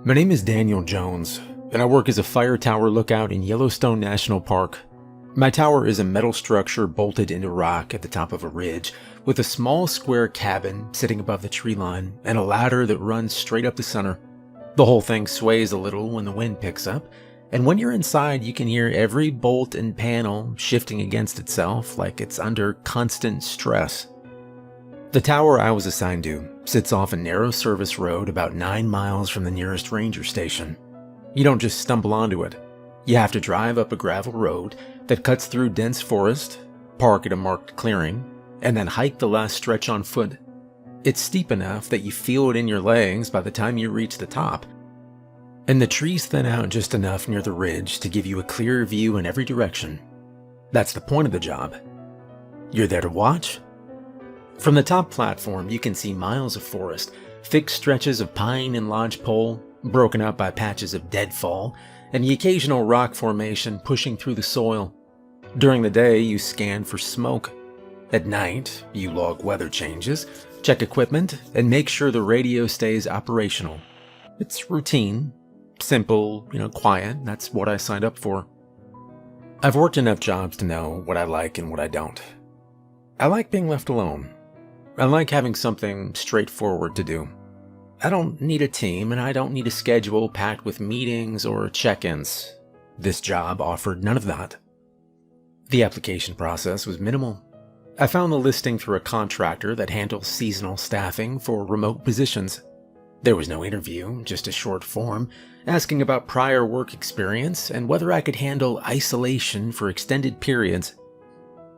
My name is Daniel Jones, and I work as a fire tower lookout in Yellowstone National Park. My tower is a metal structure bolted into rock at the top of a ridge, with a small square cabin sitting above the tree line and a ladder that runs straight up the center. The whole thing sways a little when the wind picks up, and when you're inside you can hear every bolt and panel shifting against itself like it's under constant stress. The tower I was assigned to sits off a narrow service road about 9 miles from the nearest ranger station. You don't just stumble onto it. You have to drive up a gravel road that cuts through dense forest, park at a marked clearing, and then hike the last stretch on foot. It's steep enough that you feel it in your legs by the time you reach the top, and the trees thin out just enough near the ridge to give you a clear view in every direction. That's the point of the job. You're there to watch. From the top platform, you can see miles of forest, thick stretches of pine and lodgepole, broken up by patches of deadfall, and the occasional rock formation pushing through the soil. During the day, you scan for smoke. At night, you log weather changes, check equipment, and make sure the radio stays operational. It's routine, simple, quiet. That's what I signed up for. I've worked enough jobs to know what I like and what I don't. I like being left alone. I like having something straightforward to do. I don't need a team, and I don't need a schedule packed with meetings or check-ins. This job offered none of that. The application process was minimal. I found the listing through a contractor that handles seasonal staffing for remote positions. There was no interview, just a short form asking about prior work experience and whether I could handle isolation for extended periods.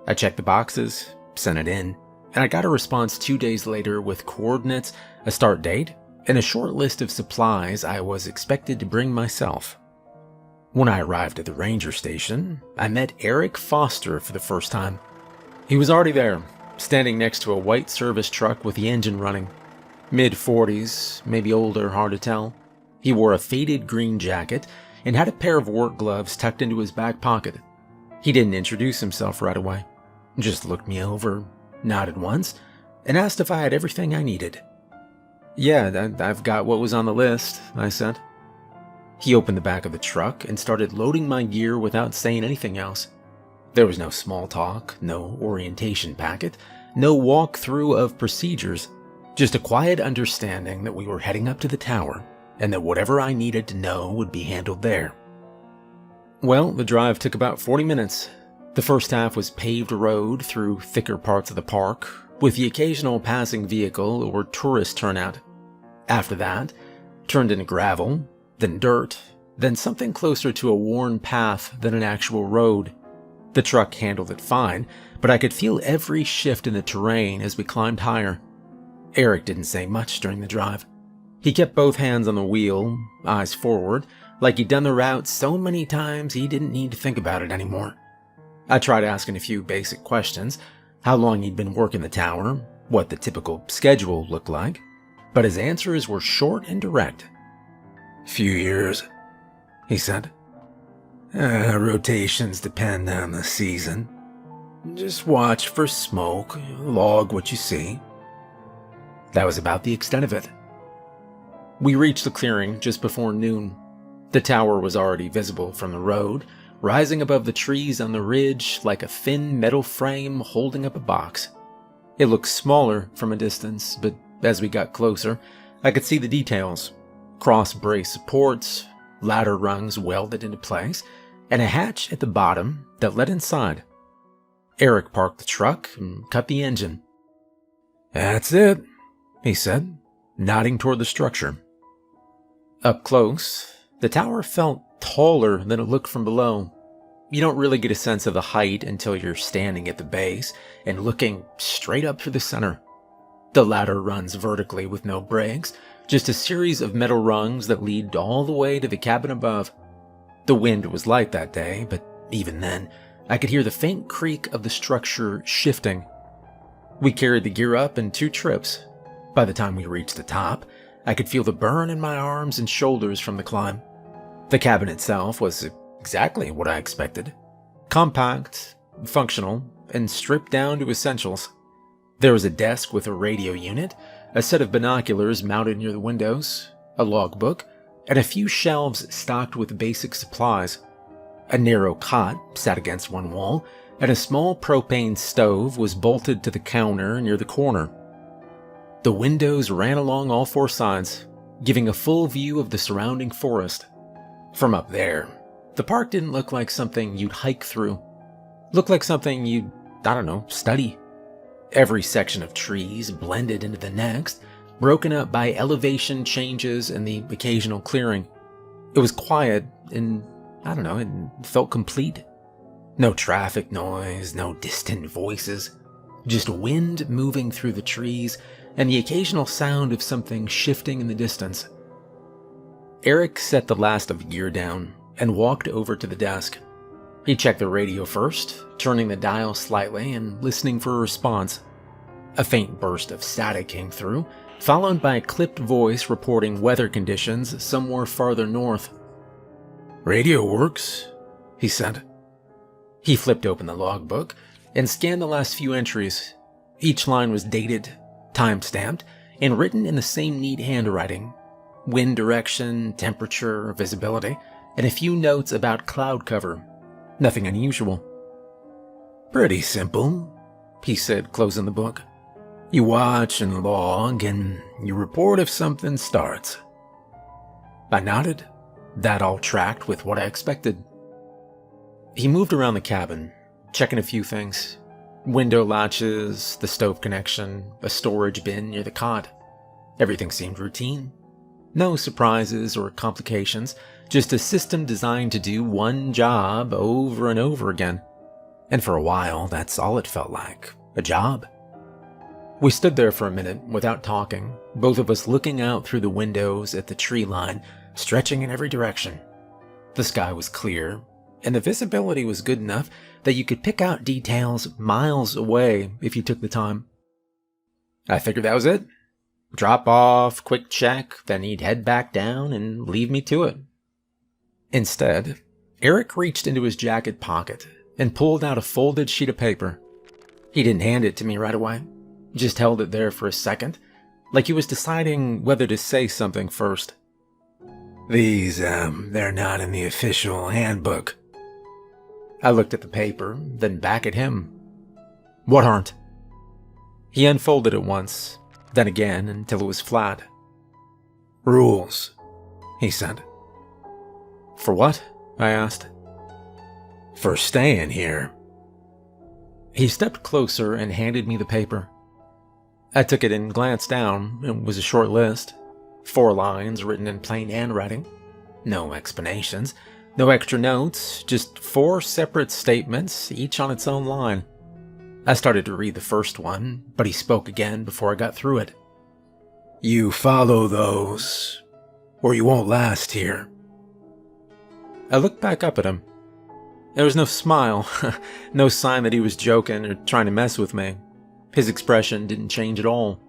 I checked the boxes, sent it in, and I got a response 2 days later with coordinates, a start date, and a short list of supplies I was expected to bring myself. When I arrived at the ranger station, I met Eric Foster for the first time. He was already there, standing next to a white service truck with the engine running. Mid-40s, maybe older, hard to tell. He wore a faded green jacket and had a pair of work gloves tucked into his back pocket. He didn't introduce himself right away, just looked me over, nodded once, and asked if I had everything I needed. "Yeah, I've got what was on the list," I said. He opened the back of the truck and started loading my gear without saying anything else. There was no small talk, no orientation packet, no walkthrough of procedures, just a quiet understanding that we were heading up to the tower and that whatever I needed to know would be handled there. Well, the drive took about 40 minutes. The first half was paved road through thicker parts of the park, with the occasional passing vehicle or tourist turnout. After that, turned into gravel, then dirt, then something closer to a worn path than an actual road. The truck handled it fine, but I could feel every shift in the terrain as we climbed higher. Eric didn't say much during the drive. He kept both hands on the wheel, eyes forward, like he'd done the route so many times he didn't need to think about it anymore. I tried asking a few basic questions, how long he'd been working the tower, what the typical schedule looked like, but his answers were short and direct. "Few years," he said. Rotations depend on the season. Just watch for smoke, log what you see." That was about the extent of it. We reached the clearing just before noon. The tower was already visible from the road, rising above the trees on the ridge like a thin metal frame holding up a box. It looked smaller from a distance, but as we got closer, I could see the details. Cross-brace supports, ladder rungs welded into place, and a hatch at the bottom that led inside. Eric parked the truck and cut the engine. "That's it," he said, nodding toward the structure. Up close, the tower felt taller than it looked from below. You don't really get a sense of the height until you're standing at the base and looking straight up through the center. The ladder runs vertically with no breaks, just a series of metal rungs that lead all the way to the cabin above. The wind was light that day, but even then, I could hear the faint creak of the structure shifting. We carried the gear up in 2 trips. By the time we reached the top, I could feel the burn in my arms and shoulders from the climb. The cabin itself was exactly what I expected. Compact, functional, and stripped down to essentials. There was a desk with a radio unit, a set of binoculars mounted near the windows, a logbook, and a few shelves stocked with basic supplies. A narrow cot sat against one wall, and a small propane stove was bolted to the counter near the corner. The windows ran along all four sides, giving a full view of the surrounding forest. From up there, the park didn't look like something you'd hike through. Looked like something you'd, study. Every section of trees blended into the next, broken up by elevation changes and the occasional clearing. It was quiet and, it felt complete. No traffic noise, no distant voices, just wind moving through the trees and the occasional sound of something shifting in the distance. Eric set the last of gear down and walked over to the desk. He checked the radio first, turning the dial slightly and listening for a response. A faint burst of static came through, followed by a clipped voice reporting weather conditions somewhere farther north. "Radio works," he said. He flipped open the logbook and scanned the last few entries. Each line was dated, time-stamped, and written in the same neat handwriting. Wind direction, temperature, visibility, and a few notes about cloud cover. Nothing unusual. "Pretty simple," he said, closing the book. "You watch and log, and you report if something starts." I nodded. That all tracked with what I expected. He moved around the cabin, checking a few things. Window latches, the stove connection, a storage bin near the cot. Everything seemed routine. No surprises or complications, just a system designed to do one job over and over again. And for a while, that's all it felt like, a job. We stood there for a minute without talking, both of us looking out through the windows at the tree line, stretching in every direction. The sky was clear, and the visibility was good enough that you could pick out details miles away if you took the time. I figured that was it. Drop off, quick check, then he'd head back down and leave me to it. Instead, Eric reached into his jacket pocket and pulled out a folded sheet of paper. He didn't hand it to me right away, just held it there for a second, like he was deciding whether to say something first. "These, they're not in the official handbook." I looked at the paper, then back at him. "What aren't?" He unfolded it once, then again until it was flat. "Rules," he said. "For what?" I asked. "For staying here." He stepped closer and handed me the paper. I took it and glanced down. It was a short list. 4 lines written in plain handwriting. No explanations, no extra notes, just 4 separate statements, each on its own line. I started to read the first one, but he spoke again before I got through it. "You follow those, or you won't last here." I looked back up at him. There was no smile, no sign that he was joking or trying to mess with me. His expression didn't change at all.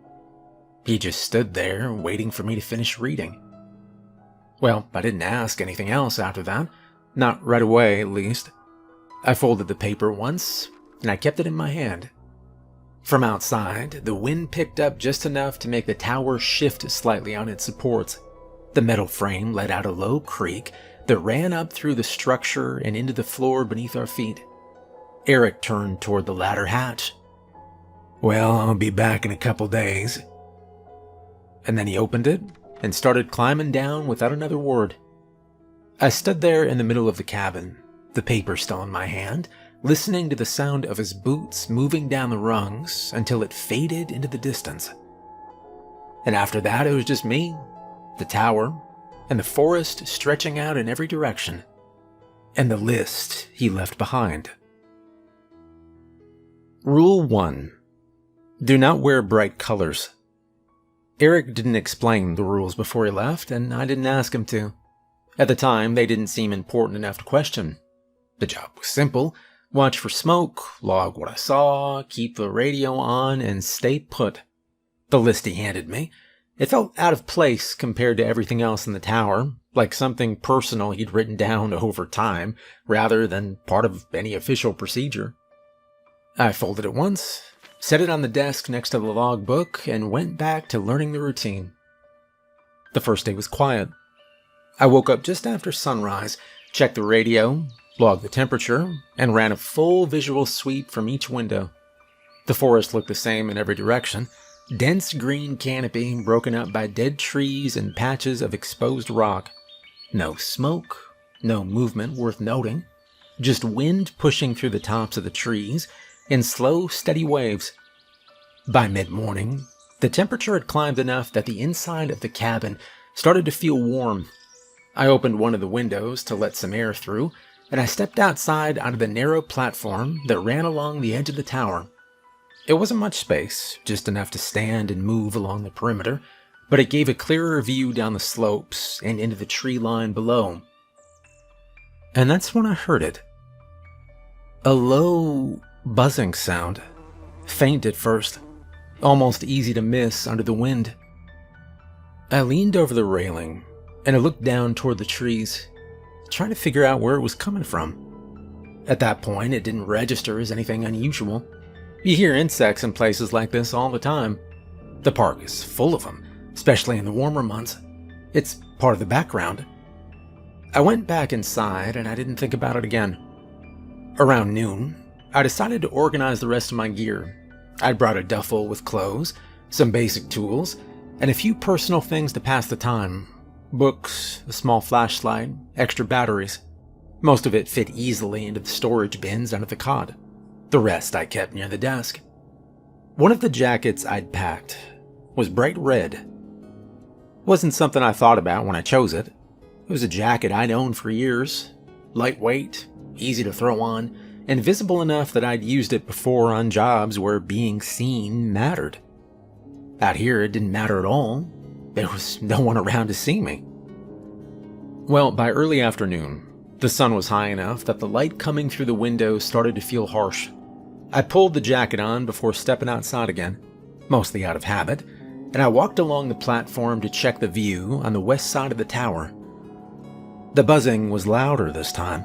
He just stood there, waiting for me to finish reading. Well, I didn't ask anything else after that. Not right away, at least. I folded the paper once, and I kept it in my hand. From outside, the wind picked up just enough to make the tower shift slightly on its supports. The metal frame let out a low creak that ran up through the structure and into the floor beneath our feet. Eric turned toward the ladder hatch. "Well, I'll be back in a couple days." And then he opened it and started climbing down without another word. I stood there in the middle of the cabin, the paper still in my hand, listening to the sound of his boots moving down the rungs until it faded into the distance. And after that, it was just me, the tower, and the forest stretching out in every direction, and the list he left behind. Rule 1. Do not wear bright colors. Eric didn't explain the rules before he left, and I didn't ask him to. At the time, they didn't seem important enough to question. The job was simple. Watch for smoke, log what I saw, keep the radio on, and stay put. The list he handed me, it felt out of place compared to everything else in the tower, like something personal he'd written down over time, rather than part of any official procedure. I folded it once, set it on the desk next to the logbook, and went back to learning the routine. The first day was quiet. I woke up just after sunrise, checked the radio, logged the temperature, and ran a full visual sweep from each window. The forest looked the same in every direction. Dense green canopy broken up by dead trees and patches of exposed rock. No smoke, no movement worth noting. Just wind pushing through the tops of the trees in slow, steady waves. By mid-morning, the temperature had climbed enough that the inside of the cabin started to feel warm. I opened one of the windows to let some air through, and I stepped outside onto the narrow platform that ran along the edge of the tower. It wasn't much space, just enough to stand and move along the perimeter, but it gave a clearer view down the slopes and into the tree line below. And that's when I heard it. A low, buzzing sound, faint at first, almost easy to miss under the wind. I leaned over the railing, and I looked down toward the trees, trying to figure out where it was coming from. At that point, it didn't register as anything unusual. You hear insects in places like this all the time. The park is full of them, especially in the warmer months. It's part of the background. I went back inside and I didn't think about it again. Around noon, I decided to organize the rest of my gear. I'd brought a duffel with clothes, some basic tools, and a few personal things to pass the time. Books, a small flashlight, extra batteries. Most of it fit easily into the storage bins under the cot. The rest I kept near the desk. One of the jackets I'd packed was bright red. Wasn't something I thought about when I chose it. It was a jacket I'd owned for years. Lightweight, easy to throw on, and visible enough that I'd used it before on jobs where being seen mattered. Out here, it didn't matter at all. There was no one around to see me. Well, by early afternoon, the sun was high enough that the light coming through the window started to feel harsh. I pulled the jacket on before stepping outside again, mostly out of habit, and I walked along the platform to check the view on the west side of the tower. The buzzing was louder this time.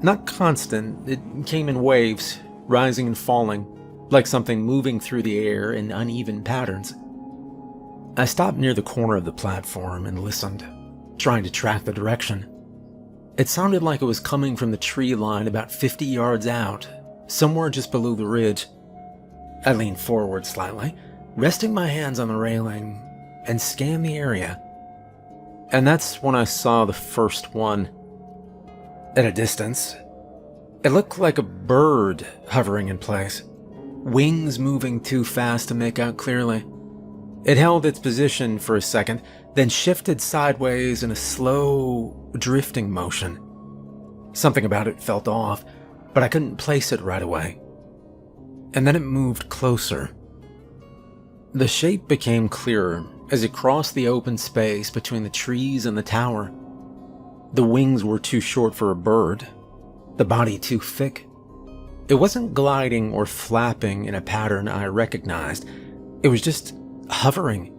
Not constant, it came in waves, rising and falling, like something moving through the air in uneven patterns. I stopped near the corner of the platform and listened, trying to track the direction. It sounded like it was coming from the tree line about 50 yards out, somewhere just below the ridge. I leaned forward slightly, resting my hands on the railing, and scanned the area. And that's when I saw the first one. At a distance, it looked like a bird hovering in place, wings moving too fast to make out clearly. It held its position for a second, then shifted sideways in a slow, drifting motion. Something about it felt off, but I couldn't place it right away. And then it moved closer. The shape became clearer as it crossed the open space between the trees and the tower. The wings were too short for a bird, the body too thick. It wasn't gliding or flapping in a pattern I recognized. It was just hovering,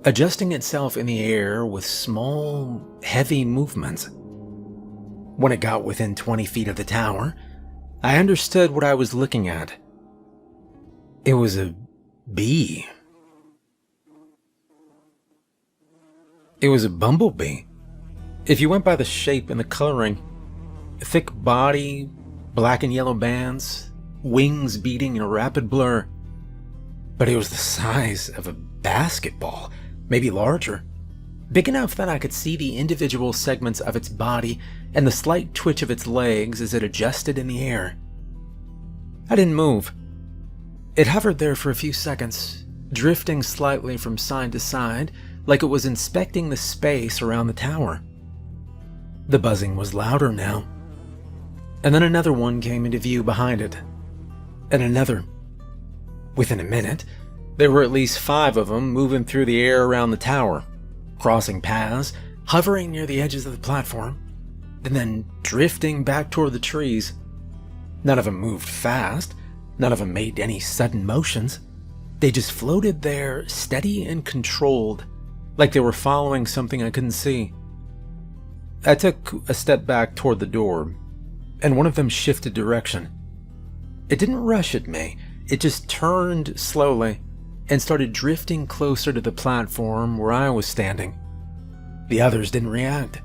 adjusting itself in the air with small, heavy movements. When it got within 20 feet of the tower, I understood what I was looking at. It was a bee. It was a bumblebee. If you went by the shape and the coloring, thick body, black and yellow bands, wings beating in a rapid blur. But it was the size of a basketball, maybe larger. Big enough that I could see the individual segments of its body and the slight twitch of its legs as it adjusted in the air. I didn't move. It hovered there for a few seconds, drifting slightly from side to side, like it was inspecting the space around the tower. The buzzing was louder now. And then another one came into view behind it. And another. Within a minute, there were at least 5 of them moving through the air around the tower, crossing paths, hovering near the edges of the platform, and then drifting back toward the trees. None of them moved fast. None of them made any sudden motions. They just floated there, steady and controlled, like they were following something I couldn't see. I took a step back toward the door, and one of them shifted direction. It didn't rush at me. It just turned slowly and started drifting closer to the platform where I was standing. The others didn't react.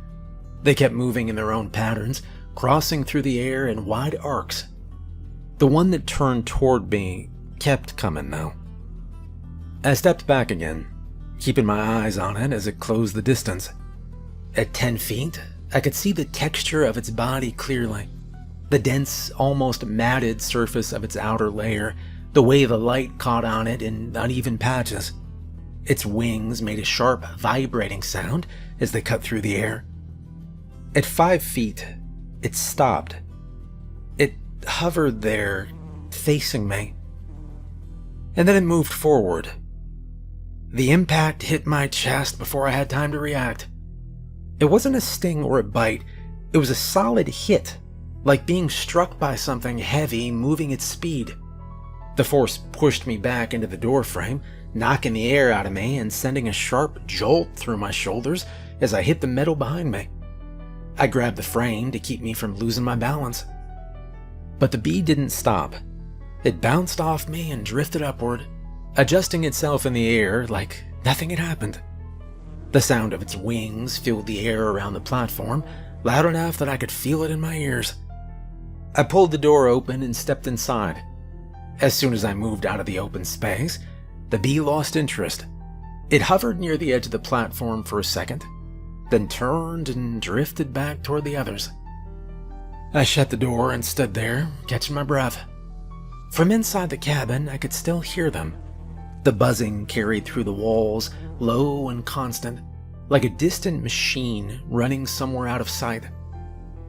They kept moving in their own patterns, crossing through the air in wide arcs. The one that turned toward me kept coming, though. I stepped back again, keeping my eyes on it as it closed the distance. At 10 feet, I could see the texture of its body clearly. The dense, almost matted surface of its outer layer, the way the light caught on it in uneven patches. Its wings made a sharp, vibrating sound as they cut through the air. At 5 feet, it stopped. It hovered there, facing me. And then it moved forward. The impact hit my chest before I had time to react. It wasn't a sting or a bite. It was a solid hit, like being struck by something heavy moving at speed. The force pushed me back into the doorframe, knocking the air out of me and sending a sharp jolt through my shoulders as I hit the metal behind me. I grabbed the frame to keep me from losing my balance. But the bee didn't stop. It bounced off me and drifted upward, adjusting itself in the air like nothing had happened. The sound of its wings filled the air around the platform, loud enough that I could feel it in my ears. I pulled the door open and stepped inside. As soon as I moved out of the open space, the bee lost interest. It hovered near the edge of the platform for a second, then turned and drifted back toward the others. I shut the door and stood there, catching my breath. From inside the cabin, I could still hear them. The buzzing carried through the walls, low and constant, like a distant machine running somewhere out of sight.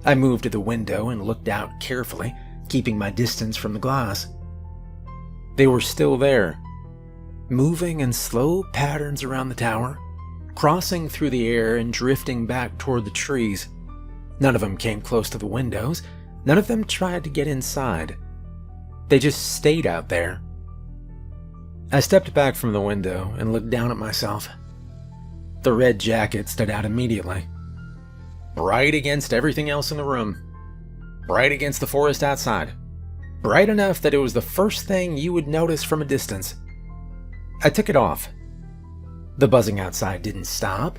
I moved to the window and looked out carefully, keeping my distance from the glass. They were still there, moving in slow patterns around the tower, crossing through the air and drifting back toward the trees. None of them came close to the windows. None of them tried to get inside. They just stayed out there. I stepped back from the window and looked down at myself. The red jacket stood out immediately. Bright against everything else in the room. Bright against the forest outside. Bright enough that it was the first thing you would notice from a distance. I took it off. The buzzing outside didn't stop,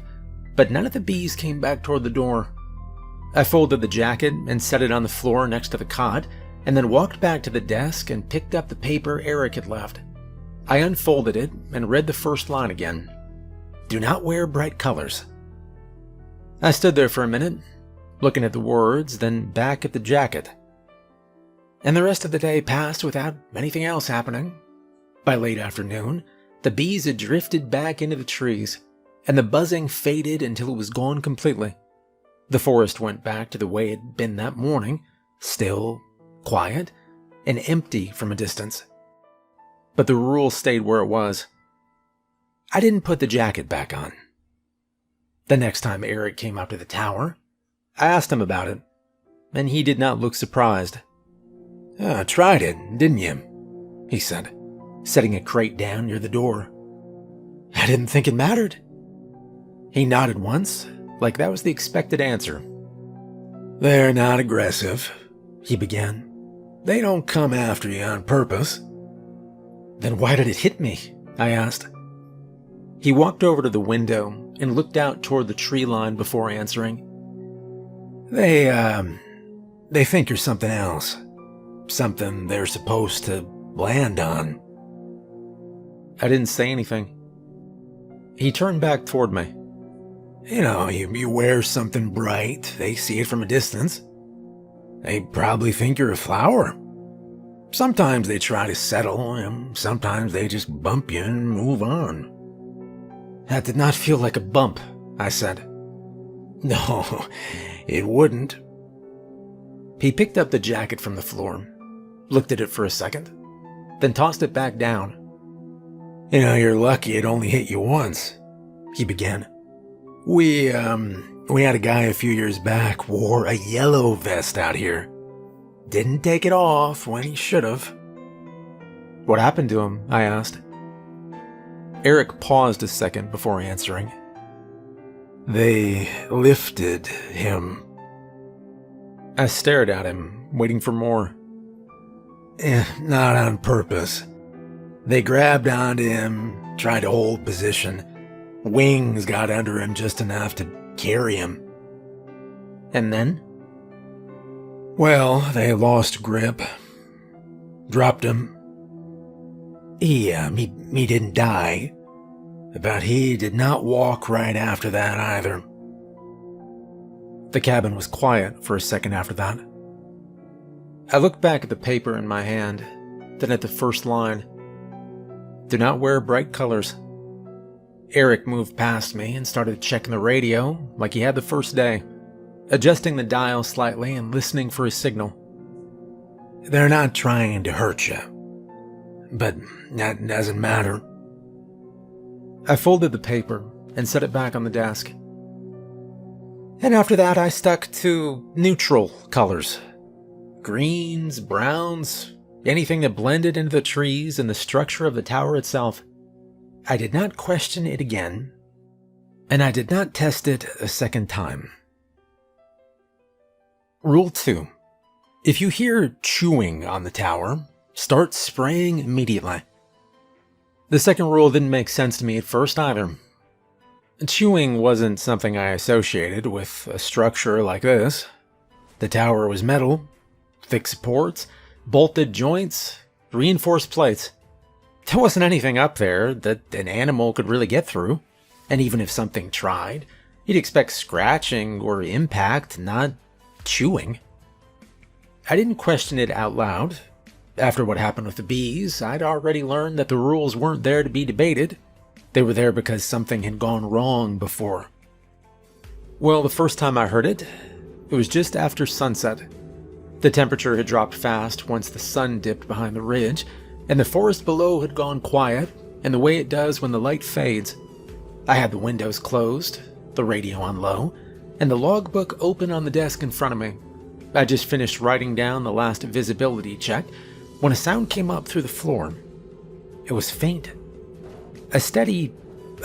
but none of the bees came back toward the door. I folded the jacket and set it on the floor next to the cot, and then walked back to the desk and picked up the paper Eric had left. I unfolded it and read the first line again. Do not wear bright colors. I stood there for a minute, looking at the words, then back at the jacket. And the rest of the day passed without anything else happening. By late afternoon, the bees had drifted back into the trees, and the buzzing faded until it was gone completely. The forest went back to the way it had been that morning, still, quiet, and empty from a distance. But the rule stayed where it was. I didn't put the jacket back on. The next time Eric came up to the tower, I asked him about it, and he did not look surprised. Tried it, didn't you? He said, setting a crate down near the door. I didn't think it mattered. He nodded once, like that was the expected answer. They're not aggressive, he began. They don't come after you on purpose. Then why did it hit me? I asked. He walked over to the window and looked out toward the tree line before answering. They think you're something else. Something they're supposed to land on. I didn't say anything. He turned back toward me. You know, you wear something bright, they see it from a distance. They probably think you're a flower. Sometimes they try to settle, and sometimes they just bump you and move on. That did not feel like a bump, I said. No, it wouldn't. He picked up the jacket from the floor, looked at it for a second, then tossed it back down. You know, you're lucky it only hit you once, he began. We had a guy a few years back wore a yellow vest out here. Didn't take it off when he should have. What happened to him? I asked. Eric paused a second before answering. They lifted him. I stared at him, waiting for more. Not on purpose. They grabbed onto him, tried to hold position. Wings got under him just enough to carry him. And then? Well, they lost grip. Dropped him. He didn't die, but he did not walk right after that either. The cabin was quiet for a second after that. I looked back at the paper in my hand, then at the first line. Do not wear bright colors. Eric moved past me and started checking the radio like he had the first day, adjusting the dial slightly and listening for a signal. They're not trying to hurt you, but that doesn't matter. I folded the paper and set it back on the desk. And after that, I stuck to neutral colors. Greens, browns, anything that blended into the trees and the structure of the tower itself. I did not question it again, and I did not test it a second time. Rule 2. If you hear chewing on the tower, start spraying immediately. The second rule didn't make sense to me at first either. Chewing wasn't something I associated with a structure like this. The tower was metal, thick supports, bolted joints, reinforced plates. There wasn't anything up there that an animal could really get through, and even if something tried, you'd expect scratching or impact, not chewing. I didn't question it out loud. After what happened with the bees, I'd already learned that the rules weren't there to be debated. They were there because something had gone wrong before. Well, the first time I heard it was just after sunset. The temperature had dropped fast once the sun dipped behind the ridge, and the forest below had gone quiet, in the way it does when the light fades. I had the windows closed, the radio on low, and the logbook open on the desk in front of me. I just finished writing down the last visibility check when a sound came up through the floor. It was faint. A steady,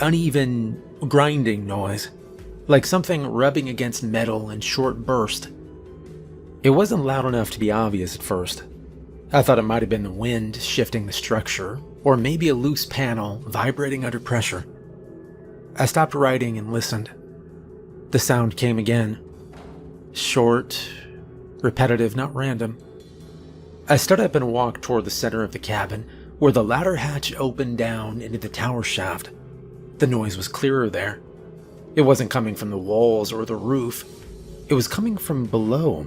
uneven, grinding noise, like something rubbing against metal in short bursts. It wasn't loud enough to be obvious at first. I thought it might have been the wind shifting the structure, or maybe a loose panel vibrating under pressure. I stopped writing and listened. The sound came again. Short, repetitive, not random. I stood up and walked toward the center of the cabin, where the ladder hatch opened down into the tower shaft. The noise was clearer there. It wasn't coming from the walls or the roof. It was coming from below.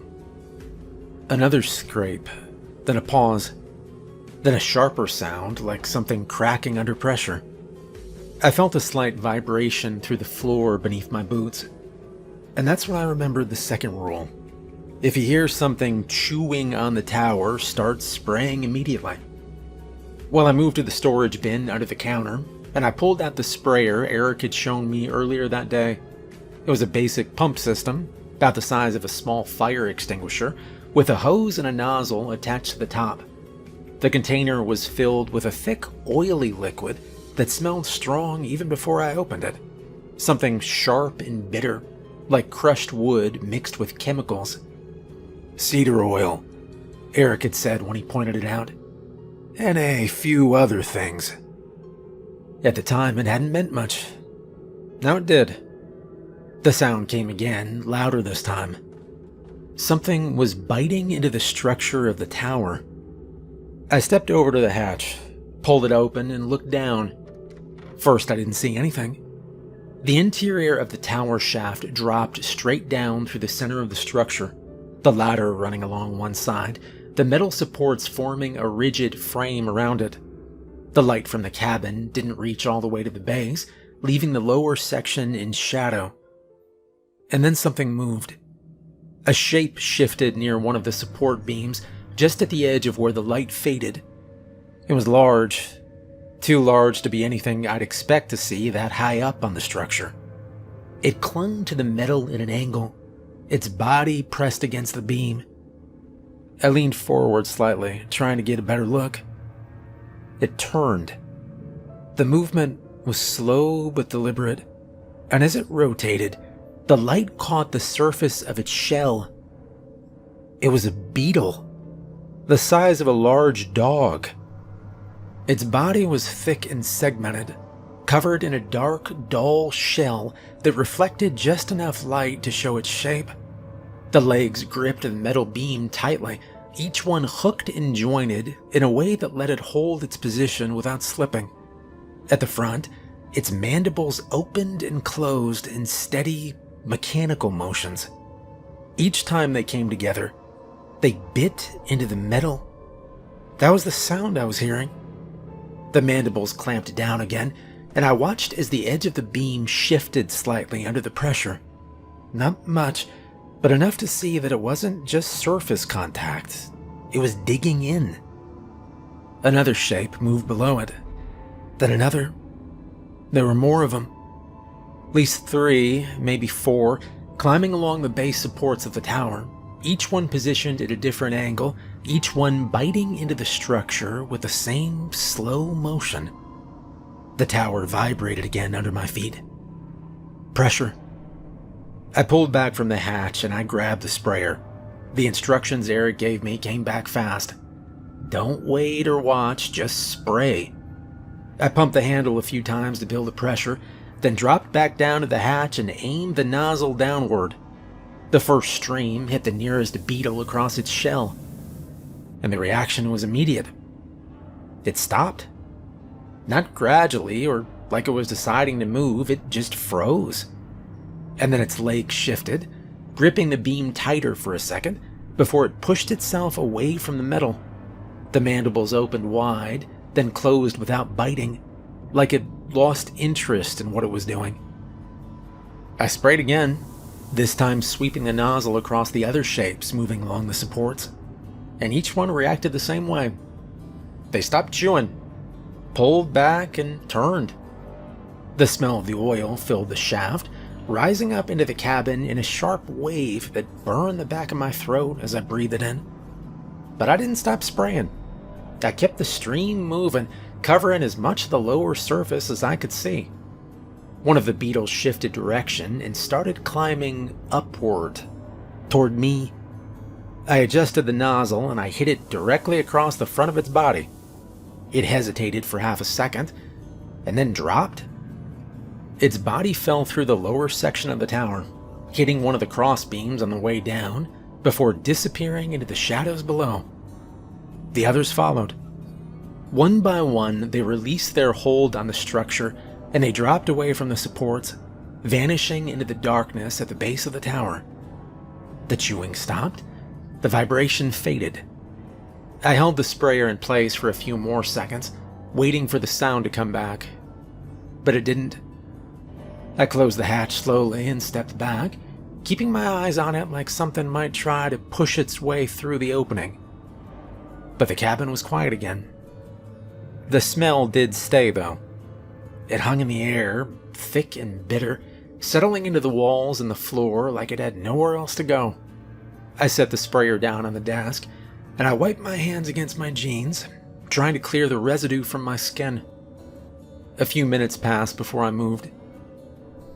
Another scrape, then a pause, then a sharper sound like something cracking under pressure. I felt a slight vibration through the floor beneath my boots. And that's when I remembered the second rule. If you hear something chewing on the tower, start spraying immediately. Well, I moved to the storage bin under the counter, and I pulled out the sprayer Eric had shown me earlier that day. It was a basic pump system, about the size of a small fire extinguisher, with a hose and a nozzle attached to the top. The container was filled with a thick, oily liquid that smelled strong even before I opened it. Something sharp and bitter, like crushed wood mixed with chemicals. Cedar oil, Eric had said when he pointed it out. And a few other things. At the time, it hadn't meant much. Now it did. The sound came again, louder this time. Something was biting into the structure of the tower. I stepped over to the hatch, pulled it open, and looked down. First, I didn't see anything. The interior of the tower shaft dropped straight down through the center of the structure, the ladder running along one side, the metal supports forming a rigid frame around it. The light from the cabin didn't reach all the way to the base, leaving the lower section in shadow. And then something moved. A shape shifted near one of the support beams, just at the edge of where the light faded. It was large, too large to be anything I'd expect to see that high up on the structure. It clung to the metal at an angle, its body pressed against the beam. I leaned forward slightly, trying to get a better look. It turned. The movement was slow but deliberate, and as it rotated, the light caught the surface of its shell. It was a beetle, the size of a large dog. Its body was thick and segmented, covered in a dark, dull shell that reflected just enough light to show its shape. The legs gripped the metal beam tightly, each one hooked and jointed in a way that let it hold its position without slipping. At the front, its mandibles opened and closed in steady, mechanical motions. Each time they came together, they bit into the metal. That was the sound I was hearing. The mandibles clamped down again, and I watched as the edge of the beam shifted slightly under the pressure. Not much, but enough to see that it wasn't just surface contact. It was digging in. Another shape moved below it. Then another. There were more of them. At least 3, maybe 4, climbing along the base supports of the tower, each one positioned at a different angle, each one biting into the structure with the same slow motion. The tower vibrated again under my feet. Pressure. I pulled back from the hatch and I grabbed the sprayer. The instructions Eric gave me came back fast. Don't wait or watch, just spray. I pumped the handle a few times to build the pressure, then dropped back down to the hatch and aimed the nozzle downward. The first stream hit the nearest beetle across its shell, and the reaction was immediate. It stopped. Not gradually or like it was deciding to move, it just froze. And then its legs shifted, gripping the beam tighter for a second before it pushed itself away from the metal. The mandibles opened wide, then closed without biting, like it lost interest in what it was doing. I sprayed again, this time sweeping the nozzle across the other shapes moving along the supports, and each one reacted the same way. They stopped chewing, pulled back, and turned. The smell of the oil filled the shaft, rising up into the cabin in a sharp wave that burned the back of my throat as I breathed it in. But I didn't stop spraying. I kept the stream moving, covering as much of the lower surface as I could see. One of the beetles shifted direction and started climbing upward, toward me. I adjusted the nozzle and I hit it directly across the front of its body. It hesitated for half a second, and then dropped. Its body fell through the lower section of the tower, hitting one of the cross beams on the way down, before disappearing into the shadows below. The others followed. One by one, they released their hold on the structure, and they dropped away from the supports, vanishing into the darkness at the base of the tower. The chewing stopped. The vibration faded. I held the sprayer in place for a few more seconds, waiting for the sound to come back. But it didn't. I closed the hatch slowly and stepped back, keeping my eyes on it like something might try to push its way through the opening. But the cabin was quiet again. The smell did stay, though. It hung in the air, thick and bitter, settling into the walls and the floor like it had nowhere else to go. I set the sprayer down on the desk, and I wiped my hands against my jeans, trying to clear the residue from my skin. A few minutes passed before I moved.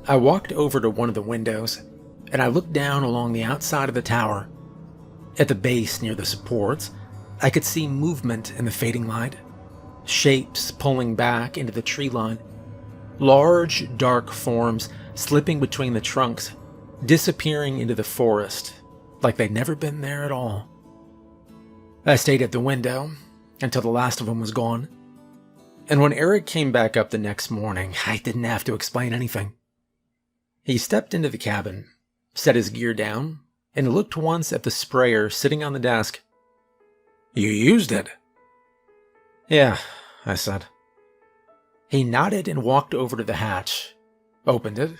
I walked over to one of the windows, and I looked down along the outside of the tower. At the base near the supports, I could see movement in the fading light, shapes pulling back into the tree line, large, dark forms slipping between the trunks, disappearing into the forest like they'd never been there at all. I stayed at the window until the last of them was gone, and when Eric came back up the next morning, I didn't have to explain anything. He stepped into the cabin, set his gear down, and looked once at the sprayer sitting on the desk. "You used it?" "Yeah," I said. He nodded and walked over to the hatch, opened it,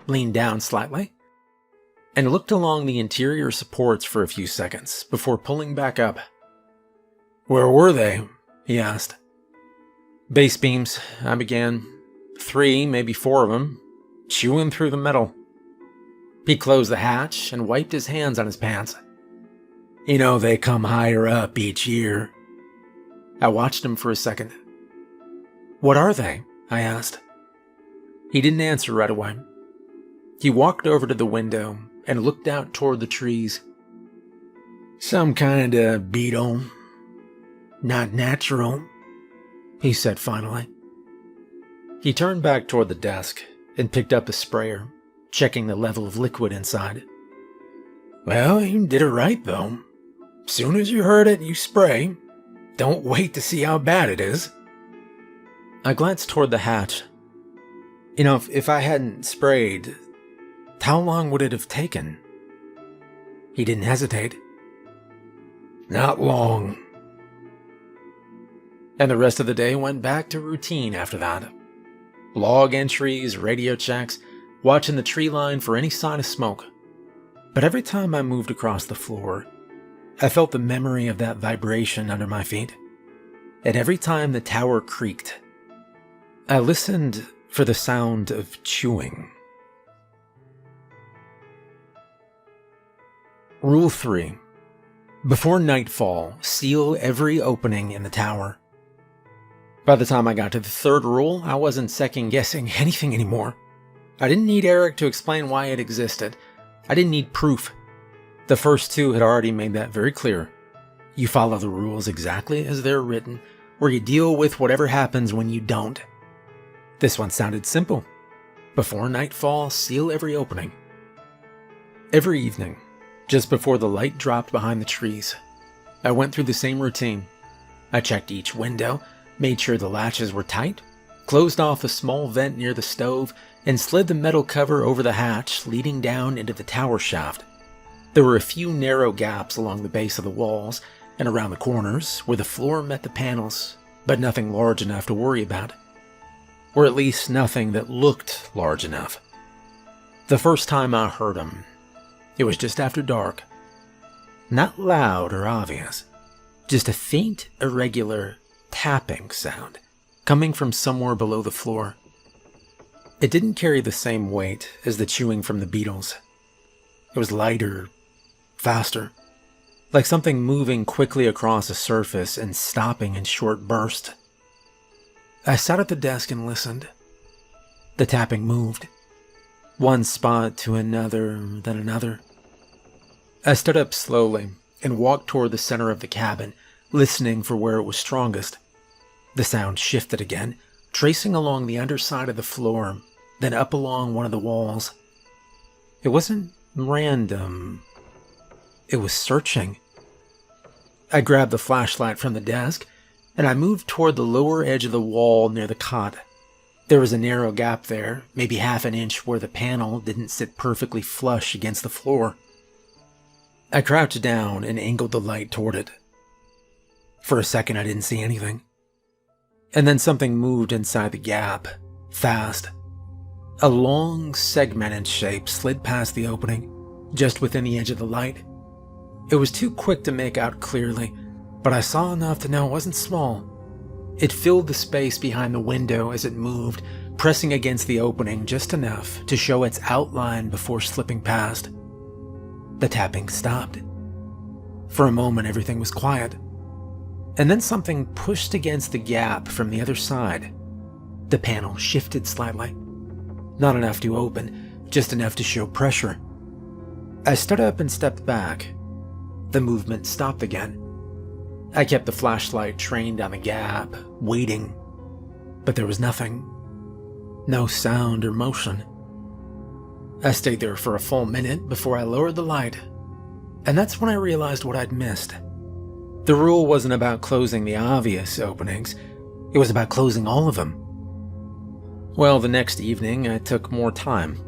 leaned down slightly, and looked along the interior supports for a few seconds before pulling back up. "Where were they?" he asked. "Base beams," I began. 3, maybe 4 of them, chewing through the metal. He closed the hatch and wiped his hands on his pants. "You know, they come higher up each year." I watched him for a second. "What are they?" I asked. He didn't answer right away. He walked over to the window and looked out toward the trees. "Some kind of beetle. Not natural," he said finally. He turned back toward the desk and picked up the sprayer, checking the level of liquid inside. "Well, you did it right, though. Soon as you heard it, you spray. Don't wait to see how bad it is." I glanced toward the hatch. If I hadn't sprayed, how long would it have taken? He didn't hesitate. "Not long." And the rest of the day went back to routine after that. Log entries, radio checks, watching the tree line for any sign of smoke. But every time I moved across the floor, I felt the memory of that vibration under my feet. And every time the tower creaked, I listened for the sound of chewing. Rule 3. Before nightfall, seal every opening in the tower. By the time I got to the third rule, I wasn't second-guessing anything anymore. I didn't need Eric to explain why it existed. I didn't need proof. The first two had already made that very clear. You follow the rules exactly as they're written, or you deal with whatever happens when you don't. This one sounded simple. Before nightfall, seal every opening. Every evening, just before the light dropped behind the trees, I went through the same routine. I checked each window, made sure the latches were tight, closed off a small vent near the stove, and slid the metal cover over the hatch leading down into the tower shaft. There were a few narrow gaps along the base of the walls and around the corners where the floor met the panels, but nothing large enough to worry about. Or at least nothing that looked large enough. The first time I heard him, it was just after dark. Not loud or obvious, just a faint, irregular tapping sound coming from somewhere below the floor. It didn't carry the same weight as the chewing from the beetles. It was lighter, faster, like something moving quickly across a surface and stopping in short bursts. I sat at the desk and listened. The tapping moved, one spot to another, then another. I stood up slowly and walked toward the center of the cabin, listening for where it was strongest. The sound shifted again, tracing along the underside of the floor, then up along one of the walls. It wasn't random. It was searching. I grabbed the flashlight from the desk, and I moved toward the lower edge of the wall near the cot. There was a narrow gap there, maybe half an inch where the panel didn't sit perfectly flush against the floor. I crouched down and angled the light toward it. For a second, I didn't see anything. And then something moved inside the gap, fast. A long, segmented shape slid past the opening, just within the edge of the light. It was too quick to make out clearly, but I saw enough to know it wasn't small. It filled the space behind the window as it moved, pressing against the opening just enough to show its outline before slipping past. The tapping stopped. For a moment, everything was quiet. And then something pushed against the gap from the other side. The panel shifted slightly. Not enough to open, just enough to show pressure. I stood up and stepped back. The movement stopped again. I kept the flashlight trained on the gap, waiting. But there was nothing. No sound or motion. I stayed there for a full minute before I lowered the light. And that's when I realized what I'd missed. The rule wasn't about closing the obvious openings. It was about closing all of them. Well, the next evening, I took more time.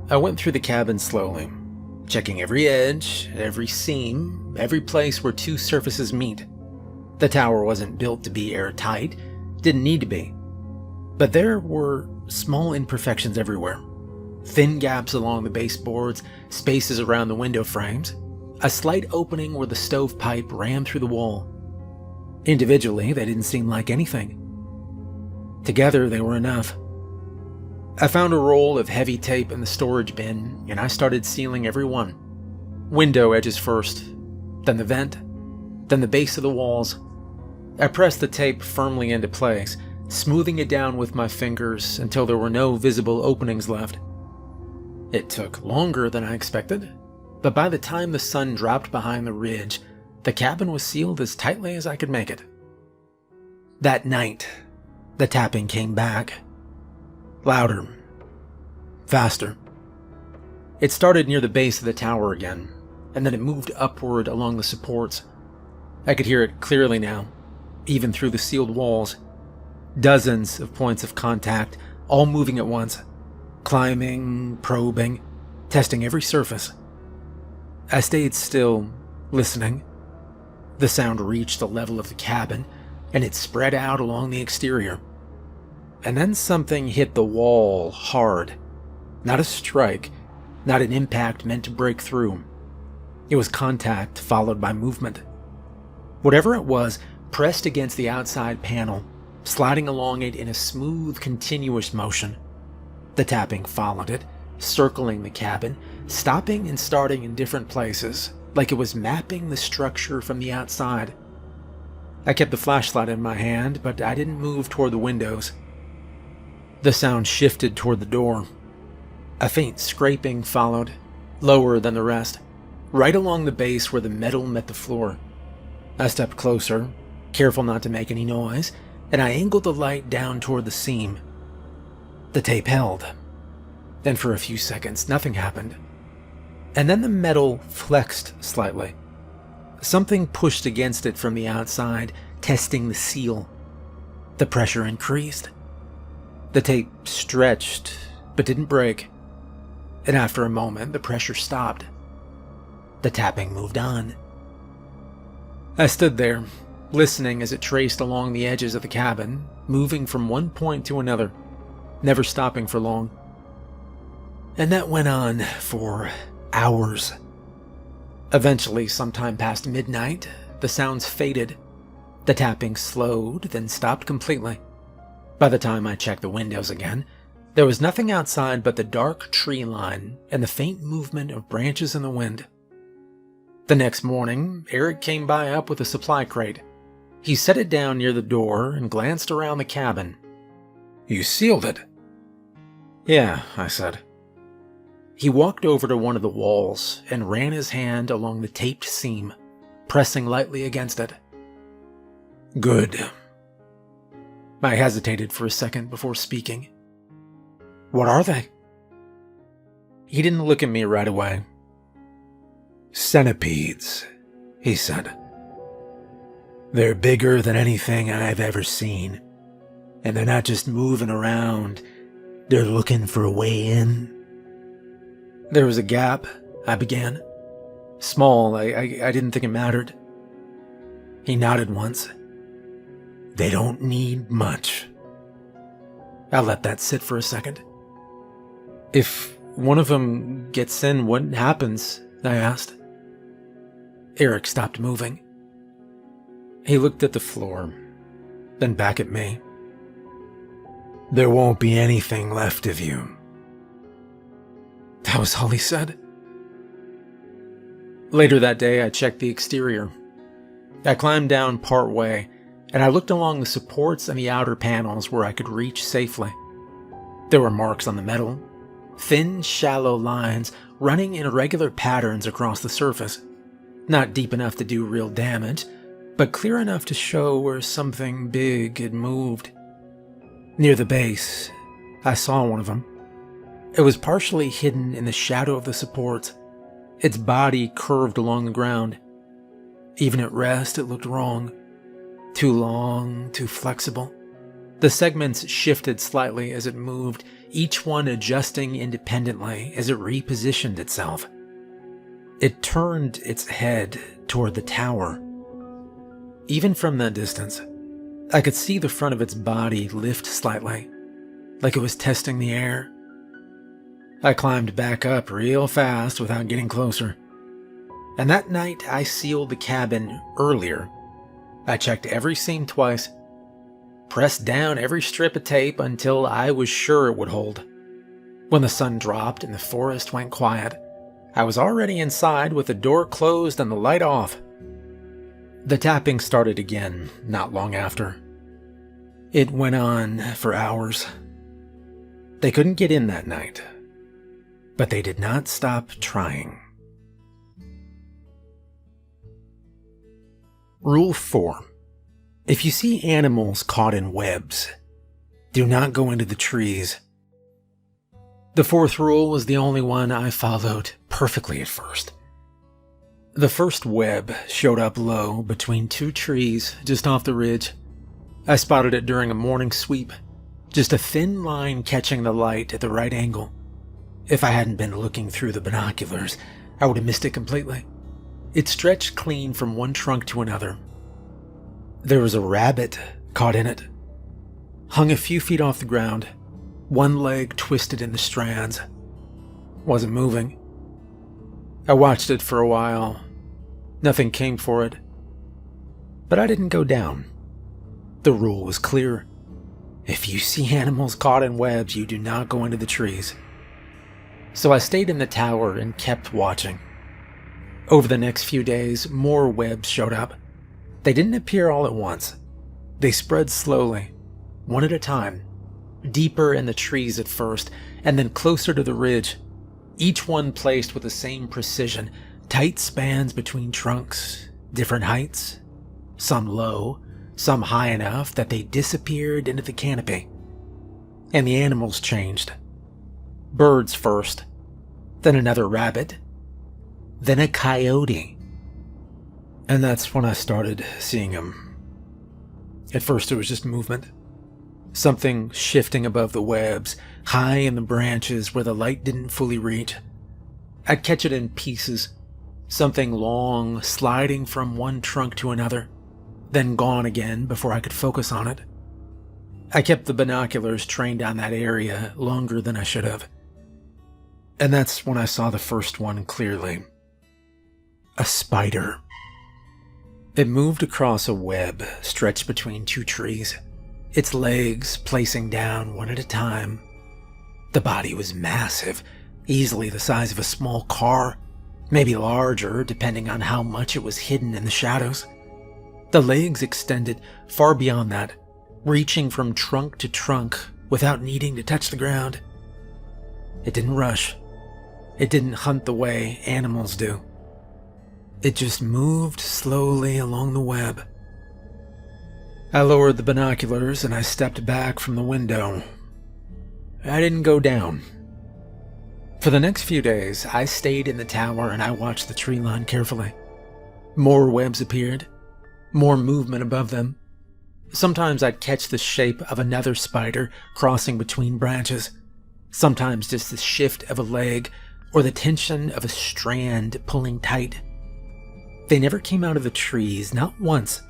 I went through the cabin slowly, checking every edge, every seam, every place where two surfaces meet. The tower wasn't built to be airtight, didn't need to be. But there were small imperfections everywhere. Thin gaps along the baseboards, spaces around the window frames, a slight opening where the stovepipe ran through the wall. Individually, they didn't seem like anything. Together, they were enough. I found a roll of heavy tape in the storage bin, and I started sealing every one. Window edges first, then the vent, then the base of the walls. I pressed the tape firmly into place, smoothing it down with my fingers until there were no visible openings left. It took longer than I expected, but by the time the sun dropped behind the ridge, the cabin was sealed as tightly as I could make it. That night, the tapping came back, Louder. Faster. It started near the base of the tower again, and then it moved upward along the supports. I could hear it clearly now, even through the sealed walls. Dozens of points of contact, all moving at once, climbing, probing, testing every surface. I stayed still, listening. The sound reached the level of the cabin, and it spread out along the exterior. And then something hit the wall hard. Not a strike, not an impact meant to break through. It was contact followed by movement. Whatever it was pressed against the outside panel, sliding along it in a smooth, continuous motion. The tapping followed it, circling the cabin, stopping and starting in different places, like it was mapping the structure from the outside. I kept the flashlight in my hand, but I didn't move toward the windows. The sound shifted toward the door. A faint scraping followed, lower than the rest, right along the base where the metal met the floor. I stepped closer, careful not to make any noise, and I angled the light down toward the seam. The tape held. Then for a few seconds, nothing happened. And then the metal flexed slightly. Something pushed against it from the outside, testing the seal. The pressure increased. The tape stretched, but didn't break. And after a moment, the pressure stopped. The tapping moved on. I stood there, listening as it traced along the edges of the cabin, moving from one point to another, never stopping for long. And that went on for hours. Eventually, sometime past midnight, the sounds faded. The tapping slowed, then stopped completely. By the time I checked the windows again, there was nothing outside but the dark tree line and the faint movement of branches in the wind. The next morning, Eric came by up with a supply crate. He set it down near the door and glanced around the cabin. "You sealed it?" "Yeah," I said. He walked over to one of the walls and ran his hand along the taped seam, pressing lightly against it. "Good." I hesitated for a second before speaking. "What are they?" He didn't look at me right away. "Centipedes," he said. "They're bigger than anything I've ever seen. And they're not just moving around, they're looking for a way in." There was a gap, I began. Small, I didn't think it mattered. He nodded once. "They don't need much." I let that sit for a second. "If one of them gets in, what happens?" I asked. Eric stopped moving. He looked at the floor, then back at me. "There won't be anything left of you." That was all he said. Later that day, I checked the exterior. I climbed down part way, and I looked along the supports and the outer panels where I could reach safely. There were marks on the metal, thin, shallow lines running in irregular patterns across the surface. Not deep enough to do real damage, but clear enough to show where something big had moved. Near the base, I saw one of them. It was partially hidden in the shadow of the supports. Its body curved along the ground. Even at rest, it looked wrong. Too long, too flexible. The segments shifted slightly as it moved, each one adjusting independently as it repositioned itself. It turned its head toward the tower. Even from that distance, I could see the front of its body lift slightly, like it was testing the air. I climbed back up real fast without getting closer. And that night, I sealed the cabin earlier. I checked every seam twice, pressed down every strip of tape until I was sure it would hold. When the sun dropped and the forest went quiet, I was already inside with the door closed and the light off. The tapping started again not long after. It went on for hours. They couldn't get in that night, but they did not stop trying. Rule 4. If you see animals caught in webs, do not go into the trees. The fourth rule was the only one I followed perfectly at first. The first web showed up low between two trees just off the ridge. I spotted it during a morning sweep, just a thin line catching the light at the right angle. If I hadn't been looking through the binoculars, I would have missed it completely. It stretched clean from one trunk to another. There was a rabbit caught in it, hung a few feet off the ground, one leg twisted in the strands. Wasn't moving. I watched it for a while. Nothing came for it. But I didn't go down. The rule was clear. If you see animals caught in webs, you do not go into the trees. So I stayed in the tower and kept watching. Over the next few days, more webs showed up. They didn't appear all at once. They spread slowly, one at a time, deeper in the trees at first, and then closer to the ridge, each one placed with the same precision, tight spans between trunks, different heights, some low, some high enough that they disappeared into the canopy. And the animals changed. Birds first, then another rabbit, then a coyote. And that's when I started seeing them. At first it was just movement. Something shifting above the webs, high in the branches where the light didn't fully reach. I'd catch it in pieces, something long sliding from one trunk to another, then gone again before I could focus on it. I kept the binoculars trained on that area longer than I should have. And that's when I saw the first one clearly. A spider. It moved across a web stretched between two trees, its legs placing down one at a time. The body was massive, easily the size of a small car, maybe larger depending on how much it was hidden in the shadows. The legs extended far beyond that, reaching from trunk to trunk without needing to touch the ground. It didn't rush. It didn't hunt the way animals do. It just moved slowly along the web. I lowered the binoculars and I stepped back from the window. I didn't go down. For the next few days, I stayed in the tower and I watched the tree line carefully. More webs appeared, more movement above them. Sometimes I'd catch the shape of another spider crossing between branches. Sometimes just the shift of a leg or the tension of a strand pulling tight. They never came out of the trees, not once.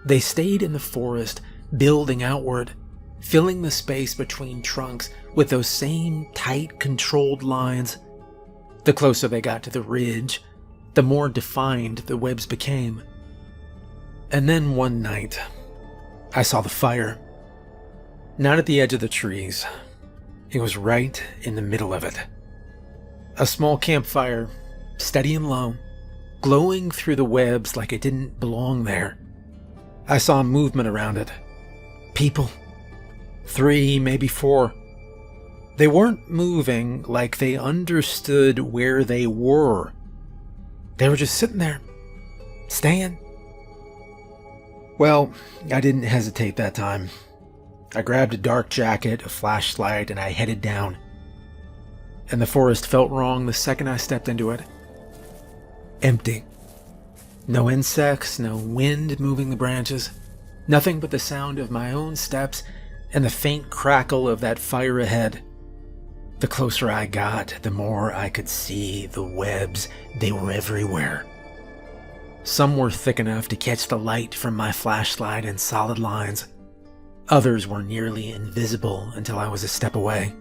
They stayed in the forest, building outward, filling the space between trunks with those same tight, controlled lines. The closer they got to the ridge, the more defined the webs became. And then one night, I saw the fire. Not at the edge of the trees. It was right in the middle of it. A small campfire, steady and low, glowing through the webs like it didn't belong there. I saw movement around it. People. 3, maybe 4. They weren't moving like they understood where they were. They were just sitting there, staying. Well, I didn't hesitate that time. I grabbed a dark jacket, a flashlight, and I headed down. And the forest felt wrong the second I stepped into it. Empty. No insects, no wind moving the branches. Nothing but the sound of my own steps and the faint crackle of that fire ahead. The closer I got, the more I could see the webs. They were everywhere. Some were thick enough to catch the light from my flashlight in solid lines. Others were nearly invisible until I was a step away.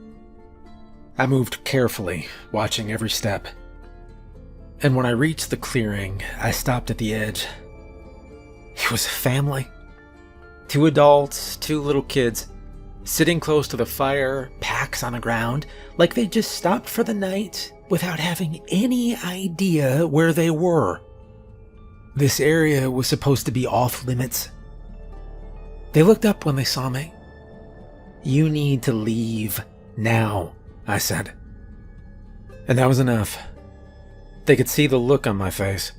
I moved carefully, watching every step. And when I reached the clearing, I stopped at the edge. It was a family. 2 adults, 2 little kids, sitting close to the fire, packs on the ground, like they just stopped for the night without having any idea where they were. This area was supposed to be off limits. They looked up when they saw me. "You need to leave now," I said. And that was enough. They could see the look on my face.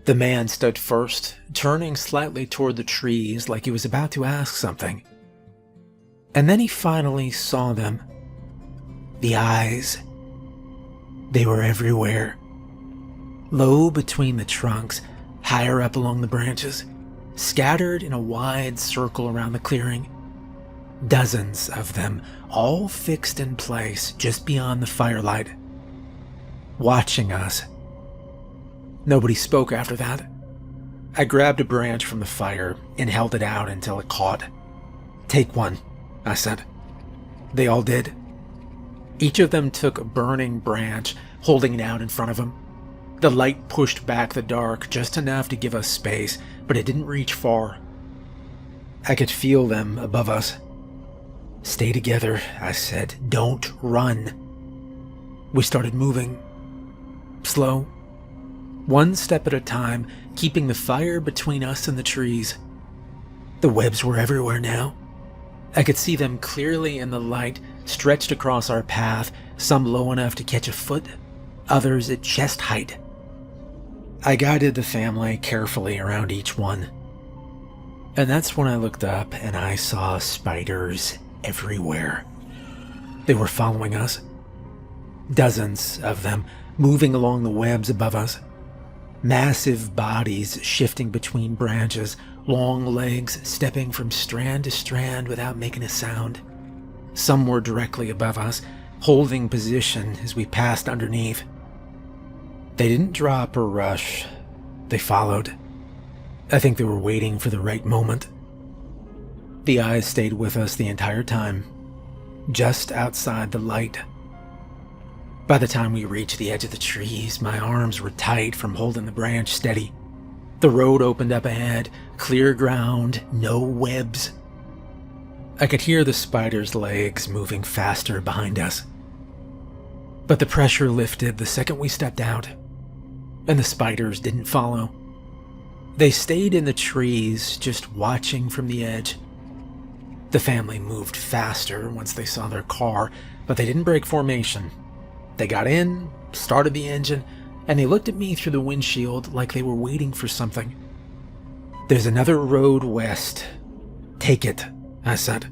The man stood first, turning slightly toward the trees like he was about to ask something. And then he finally saw them. The eyes. They were everywhere. Low between the trunks, higher up along the branches, scattered in a wide circle around the clearing. Dozens of them, all fixed in place just beyond the firelight, watching us. Nobody spoke after that. I grabbed a branch from the fire and held it out until it caught. "Take one," I said. They all did. Each of them took a burning branch, holding it out in front of them. The light pushed back the dark just enough to give us space, but it didn't reach far. I could feel them above us. "Stay together," I said. "Don't run." We started moving. Slow. One step at a time, keeping the fire between us and the trees. The webs were everywhere now. I could see them clearly in the light, stretched across our path, some low enough to catch a foot, others at chest height. I guided the family carefully around each one. And that's when I looked up and I saw spiders everywhere. They were following us. Dozens of them, moving along the webs above us. Massive bodies shifting between branches, long legs stepping from strand to strand without making a sound. Some were directly above us, holding position as we passed underneath. They didn't drop or rush. They followed. I think they were waiting for the right moment. The eyes stayed with us the entire time, just outside the light. By the time we reached the edge of the trees, my arms were tight from holding the branch steady. The road opened up ahead, clear ground, no webs. I could hear the spider's legs moving faster behind us. But the pressure lifted the second we stepped out, and the spiders didn't follow. They stayed in the trees, just watching from the edge. The family moved faster once they saw their car, but they didn't break formation. They got in, started the engine, and they looked at me through the windshield like they were waiting for something. "There's another road west. Take it," I said.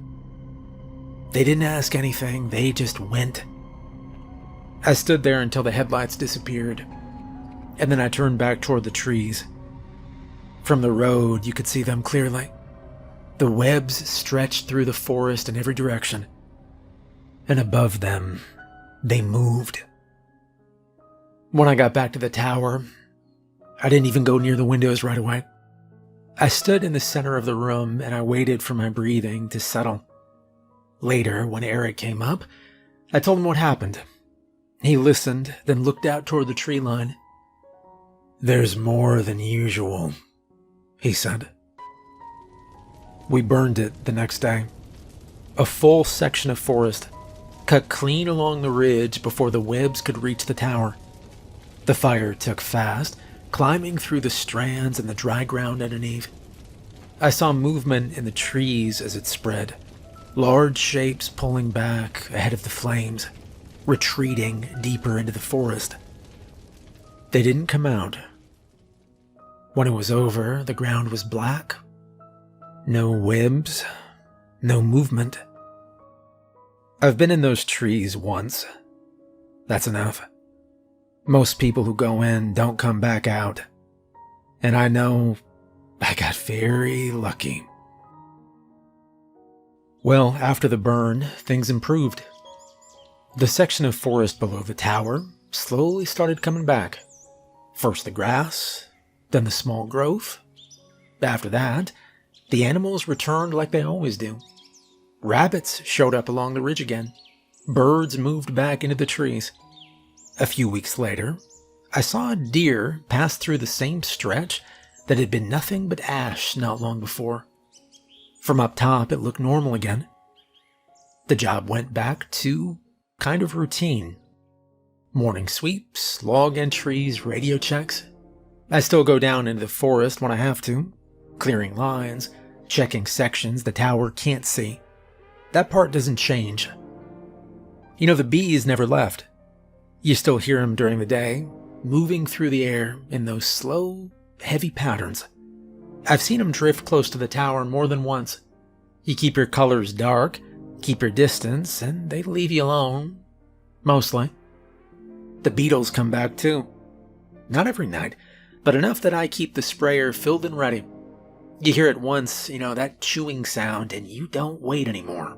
They didn't ask anything, they just went. I stood there until the headlights disappeared, and then I turned back toward the trees. From the road, you could see them clearly. The webs stretched through the forest in every direction, and above them, they moved. When I got back to the tower, I didn't even go near the windows right away. I stood in the center of the room and I waited for my breathing to settle. Later, when Eric came up, I told him what happened. He listened, then looked out toward the tree line. "There's more than usual," he said. We burned it the next day. A full section of forest, cut clean along the ridge before the webs could reach the tower. The fire took fast, climbing through the strands and the dry ground underneath. I saw movement in the trees as it spread, large shapes pulling back ahead of the flames, retreating deeper into the forest. They didn't come out. When it was over, the ground was black. No webs, no movement. I've been in those trees once. That's enough. Most people who go in don't come back out. And I know I got very lucky. Well, after the burn, things improved. The section of forest below the tower slowly started coming back. First the grass, then the small growth. After that, the animals returned like they always do. Rabbits showed up along the ridge again. Birds moved back into the trees. A few weeks later, I saw a deer pass through the same stretch that had been nothing but ash not long before. From up top, it looked normal again. The job went back to kind of routine. Morning sweeps, log entries, radio checks. I still go down into the forest when I have to, clearing lines, checking sections the tower can't see. That part doesn't change. You know, the bees never left. You still hear them during the day, moving through the air in those slow, heavy patterns. I've seen them drift close to the tower more than once. You keep your colors dark, keep your distance, and they leave you alone. Mostly. The beetles come back too. Not every night, but enough that I keep the sprayer filled and ready. You hear it once, that chewing sound, and you don't wait anymore.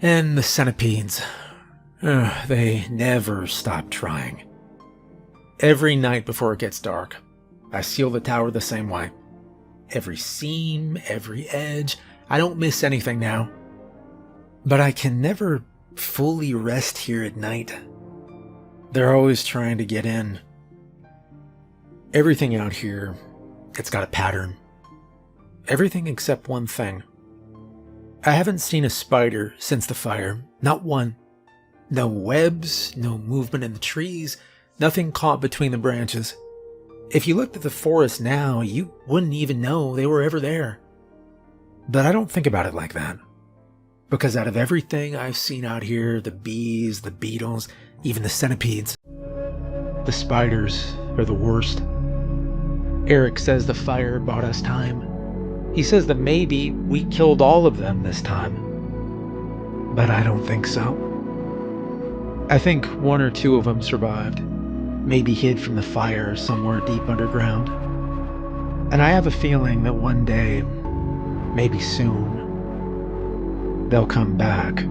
And the centipedes. They never stop trying. Every night before it gets dark, I seal the tower the same way. Every seam, every edge, I don't miss anything now. But I can never fully rest here at night. They're always trying to get in. Everything out here, it's got a pattern. Everything except one thing. I haven't seen a spider since the fire, not one. No webs, no movement in the trees, nothing caught between the branches. If you looked at the forest now, you wouldn't even know they were ever there. But I don't think about it like that. Because out of everything I've seen out here, the bees, the beetles, even the centipedes, the spiders are the worst. Eric says the fire bought us time. He says that maybe we killed all of them this time. But I don't think so. I think one or two of them survived. Maybe hid from the fire somewhere deep underground. And I have a feeling that one day, maybe soon, they'll come back.